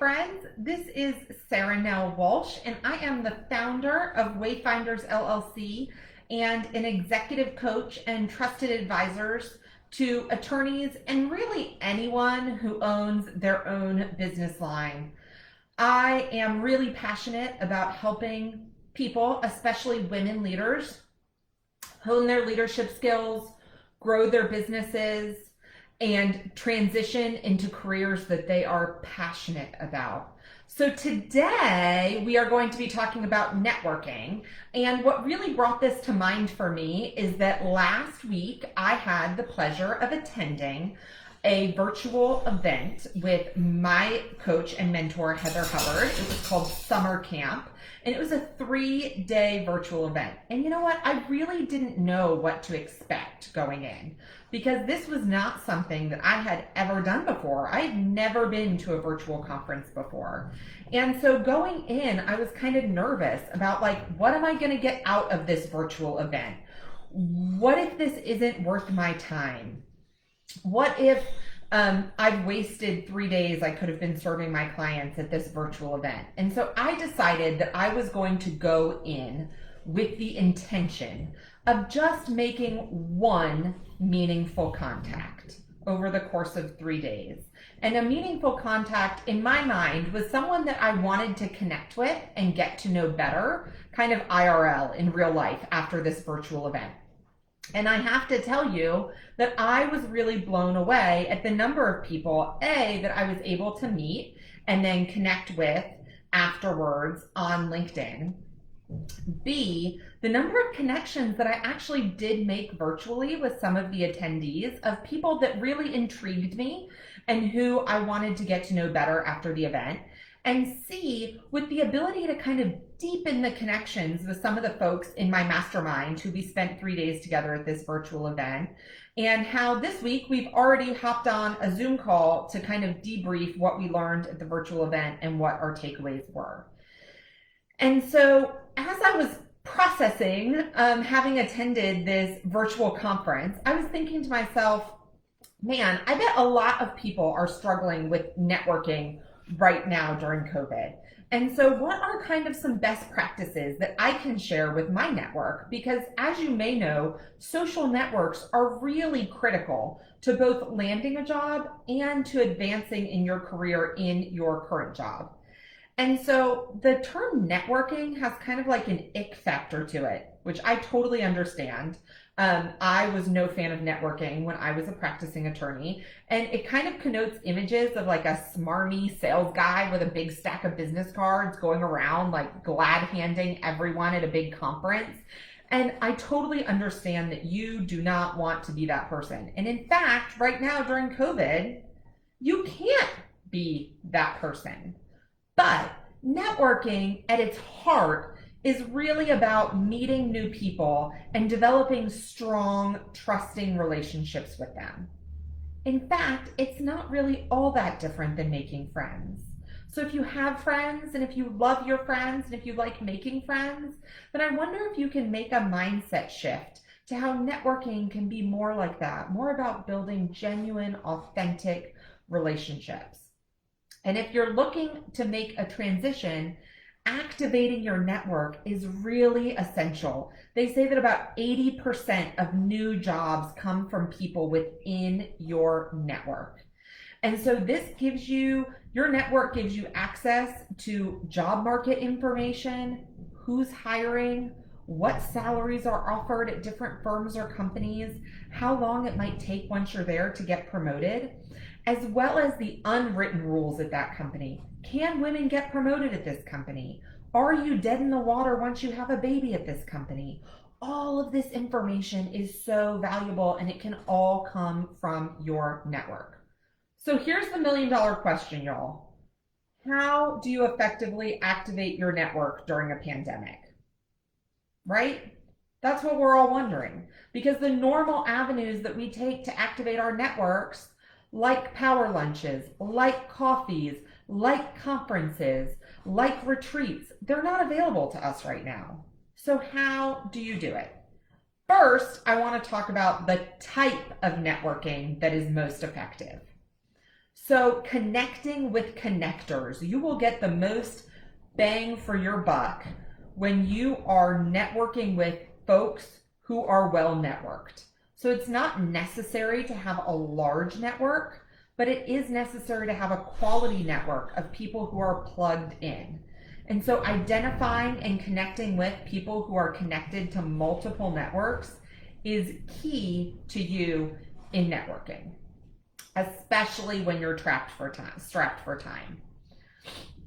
friends. This is Sarah-Nell Walsh, and I am the founder of Wayfinders LLC and an executive coach and trusted advisors to attorneys and really anyone who owns their own business line. I am really passionate about helping people, especially women leaders, hone their leadership skills, grow their businesses, and transition into careers that they are passionate about. So today we are going to be talking about networking. And what really brought this to mind for me is that last week I had the pleasure of attending a virtual event with my coach and mentor, Heather Hubbard. It was called Summer Camp, and it was a 3-day virtual event. And you know what? I really didn't know what to expect going in, because this was not something that I had ever done before. I had never been to a virtual conference before. And so going in, I was kind of nervous about what am I going to get out of this virtual event? What if this isn't worth my time? What if I've wasted 3 days I could have been serving my clients at this virtual event? And so I decided that I was going to go in with the intention of just making one meaningful contact over the course of 3 days. And a meaningful contact in my mind was someone that I wanted to connect with and get to know better, kind of IRL in real life after this virtual event. And I have to tell you that I was really blown away at the number of people, A, that I was able to meet and then connect with afterwards on LinkedIn. B, the number of connections that I actually did make virtually with some of the attendees of people that really intrigued me and who I wanted to get to know better after the event. And C, with the ability to kind of deepen the connections with some of the folks in my mastermind who we spent 3 days together at this virtual event, and how this week we've already hopped on a Zoom call to kind of debrief what we learned at the virtual event and what our takeaways were. And so as I was processing having attended this virtual conference, I was thinking to myself, man, I bet a lot of people are struggling with networking right now during COVID. And so what are kind of some best practices that I can share with my network? Because as you may know, social networks are really critical to both landing a job and to advancing in your career in your current job. And so the term networking has kind of like an ick factor to it, which I totally understand. I was no fan of networking when I was a practicing attorney, and it kind of connotes images of like a smarmy sales guy with a big stack of business cards going around like glad handing everyone at a big conference. And I totally understand that you do not want to be that person. And in fact, right now during COVID, you can't be that person. But networking at its heart is really about meeting new people and developing strong, trusting relationships with them. In fact, it's not really all that different than making friends. So if you have friends, and if you love your friends, and if you like making friends, then I wonder if you can make a mindset shift to how networking can be more like that, more about building genuine, authentic relationships. And if you're looking to make a transition, activating your network is really essential. They say that about 80% of new jobs come from people within your network. And so your network gives you access to job market information, who's hiring, what salaries are offered at different firms or companies, how long it might take once you're there to get promoted, as well as the unwritten rules at that company. Can women get promoted at this company? Are you dead in the water once you have a baby at this company? All of this information is so valuable, and it can all come from your network. So here's the $1 million question, y'all. How do you effectively activate your network during a pandemic? Right? That's what we're all wondering, because the normal avenues that we take to activate our networks, like power lunches, like coffees, like conferences, like retreats, they're not available to us right now. So how do you do it? First, I want to talk about the type of networking that is most effective. So connecting with connectors, you will get the most bang for your buck when you are networking with folks who are well networked. So it's not necessary to have a large network, but it is necessary to have a quality network of people who are plugged in. And so identifying and connecting with people who are connected to multiple networks is key to you in networking, especially when you're strapped for time.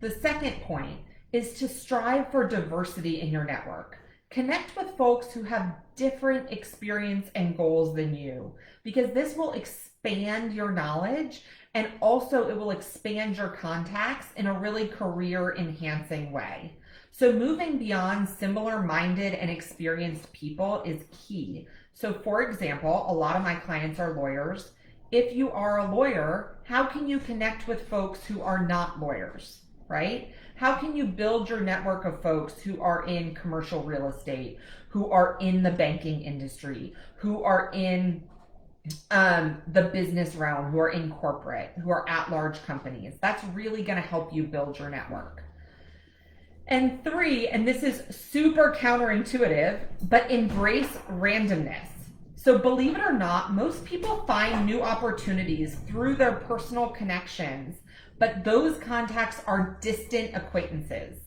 The second point is to strive for diversity in your network. Connect with folks who have different experience and goals than you, because this will expand your knowledge, and also it will expand your contacts in a really career enhancing way. So moving beyond similar minded and experienced people is key. So for example, a lot of my clients are lawyers. If you are a lawyer, how can you connect with folks who are not lawyers, right? How can you build your network of folks who are in commercial real estate, who are in the banking industry, who are in the business realm, who are in corporate, who are at large companies? That's really going to help you build your network. And three, and this is super counterintuitive, but embrace randomness. So believe it or not, most people find new opportunities through their personal connections, but those contacts are distant acquaintances.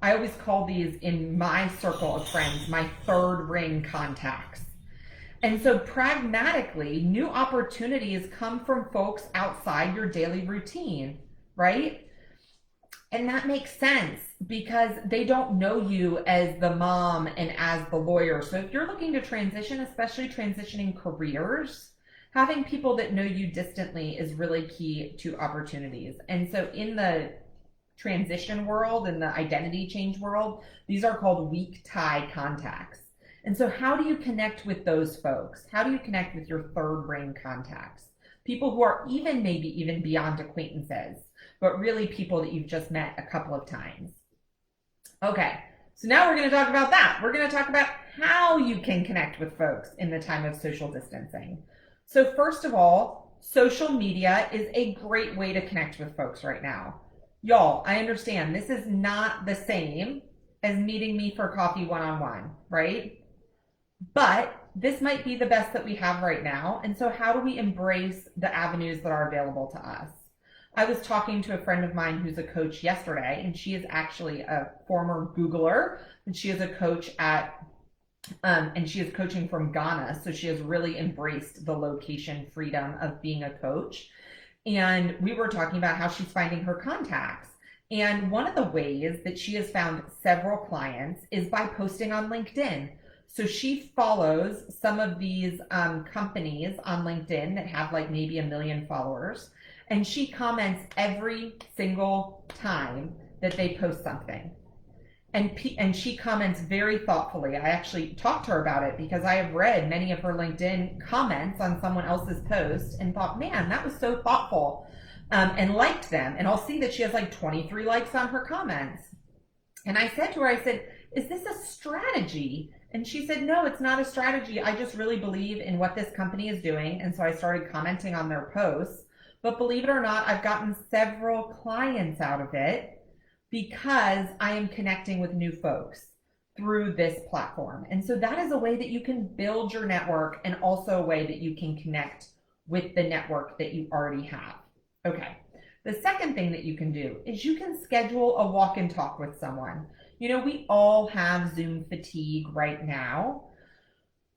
I always call these, in my circle of friends, my third ring contacts. And so pragmatically, new opportunities come from folks outside your daily routine, right? And that makes sense because they don't know you as the mom and as the lawyer. So if you're looking to transition, especially transitioning careers, having people that know you distantly is really key to opportunities. And so in the transition world, in the identity change world, these are called weak tie contacts. And so how do you connect with those folks? How do you connect with your third ring contacts? People who are maybe even beyond acquaintances, but really people that you've just met a couple of times. Okay, so now we're going to talk about that. We're going to talk about how you can connect with folks in the time of social distancing. So first of all, social media is a great way to connect with folks right now. Y'all, I understand this is not the same as meeting me for coffee one-on-one, right? But this might be the best that we have right now. And so how do we embrace the avenues that are available to us? I was talking to a friend of mine who's a coach yesterday, and she is actually a former Googler, and she is a coach at, and she is coaching from Ghana. So she has really embraced the location freedom of being a coach. And we were talking about how she's finding her contacts. And one of the ways that she has found several clients is by posting on LinkedIn. So she follows some of these companies on LinkedIn that have like maybe 1 million followers, and she comments every single time that they post something. And she comments very thoughtfully. I actually talked to her about it because I have read many of her LinkedIn comments on someone else's post and thought, man, that was so thoughtful, and liked them. And I'll see that she has like 23 likes on her comments. And I said to her, I said, is this a strategy? And she said, no, it's not a strategy. I just really believe in what this company is doing. And so I started commenting on their posts. But believe it or not, I've gotten several clients out of it because I am connecting with new folks through this platform. And so that is a way that you can build your network, and also a way that you can connect with the network that you already have. Okay. The second thing that you can do is you can schedule a walk and talk with someone. You know, we all have Zoom fatigue right now.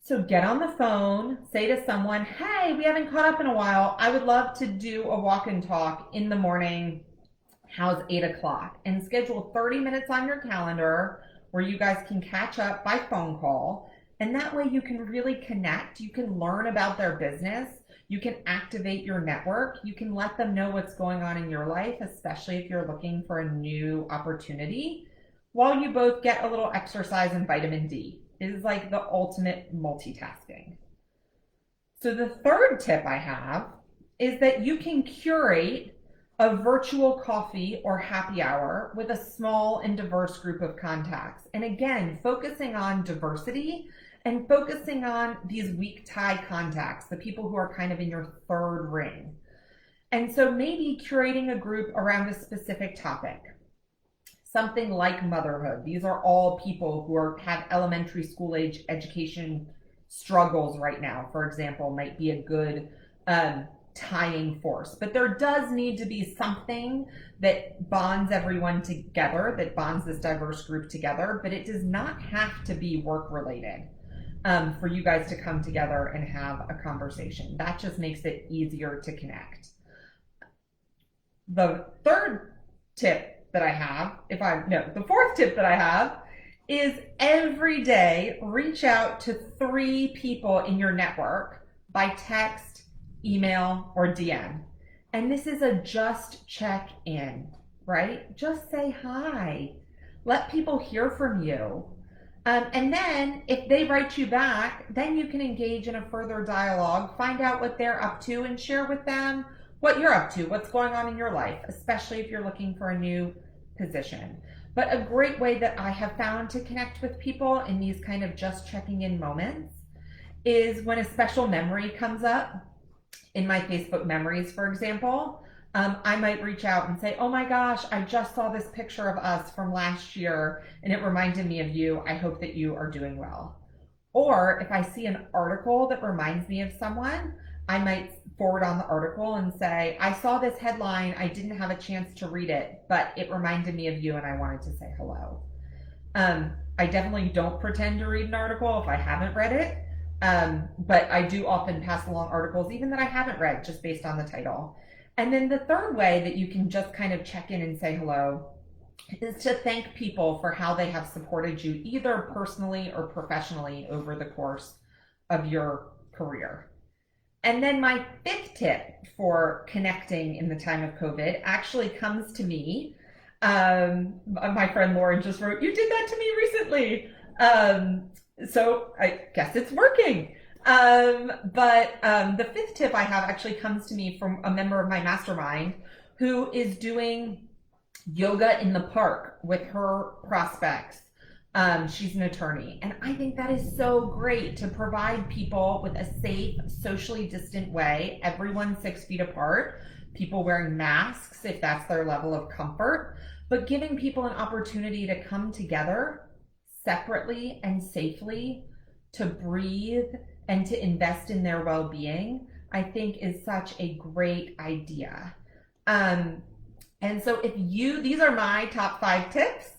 So get on the phone, say to someone, hey, we haven't caught up in a while. I would love to do a walk and talk in the morning. How's 8 o'clock? And schedule 30 minutes on your calendar where you guys can catch up by phone call. And that way you can really connect. You can learn about their business. You can activate your network. You can let them know what's going on in your life, especially if you're looking for a new opportunity, while you both get a little exercise and vitamin D. It is like the ultimate multitasking. So the third tip I have is that you can curate a virtual coffee or happy hour with a small and diverse group of contacts. And again, focusing on diversity and focusing on these weak tie contacts, the people who are kind of in your third ring. And so maybe curating a group around a specific topic, something like motherhood. These are all people who have elementary school age education struggles right now, for example, might be a good tying force. But there does need to be something that bonds everyone together, that bonds this diverse group together, but it does not have to be work related. For you guys to come together and have a conversation. That just makes it easier to connect. The third tip that I have, the fourth tip that I have is every day reach out to 3 people in your network by text, email, or DM. And this is a just check in, right? Just say hi. Let people hear from you. And then if they write you back, then you can engage in a further dialogue, find out what they're up to, and share with them what you're up to, what's going on in your life, especially if you're looking for a new position. But a great way that I have found to connect with people in these kind of just checking in moments is when a special memory comes up in my Facebook memories, for example. I might reach out and say, oh my gosh, I just saw this picture of us from last year and it reminded me of you. I hope that you are doing well. Or if I see an article that reminds me of someone, I might forward on the article and say, I saw this headline, I didn't have a chance to read it, but it reminded me of you and I wanted to say hello. I definitely don't pretend to read an article if I haven't read it, but I do often pass along articles even that I haven't read just based on the title. And then the third way that you can just kind of check in and say hello is to thank people for how they have supported you either personally or professionally over the course of your career. And then my 5th tip for connecting in the time of COVID actually comes to me. My friend Lauren just wrote, you did that to me recently. So I guess it's working. But the 5th tip I have actually comes to me from a member of my mastermind who is doing yoga in the park with her prospects. She's an attorney, and I think that is so great to provide people with a safe, socially distant way, everyone 6 feet apart, people wearing masks if that's their level of comfort, but giving people an opportunity to come together separately and safely to breathe and to invest in their well-being, I think is such a great idea. And so these are my top 5 tips.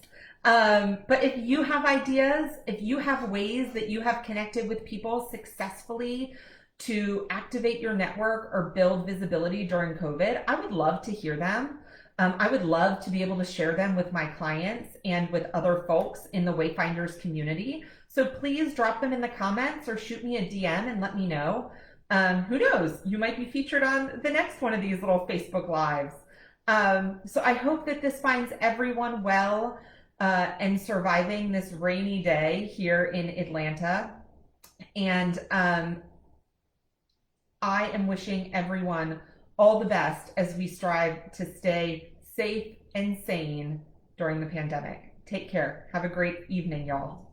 But if you have ideas, if you have ways that you have connected with people successfully to activate your network or build visibility during COVID, I would love to hear them. I would love to be able to share them with my clients and with other folks in the Wayfinders community. So please drop them in the comments or shoot me a DM and let me know. Who knows? You might be featured on the next one of these little Facebook Lives. So I hope that this finds everyone well and surviving this rainy day here in Atlanta. And I am wishing everyone all the best as we strive to stay safe and sane during the pandemic. Take care. Have a great evening, y'all.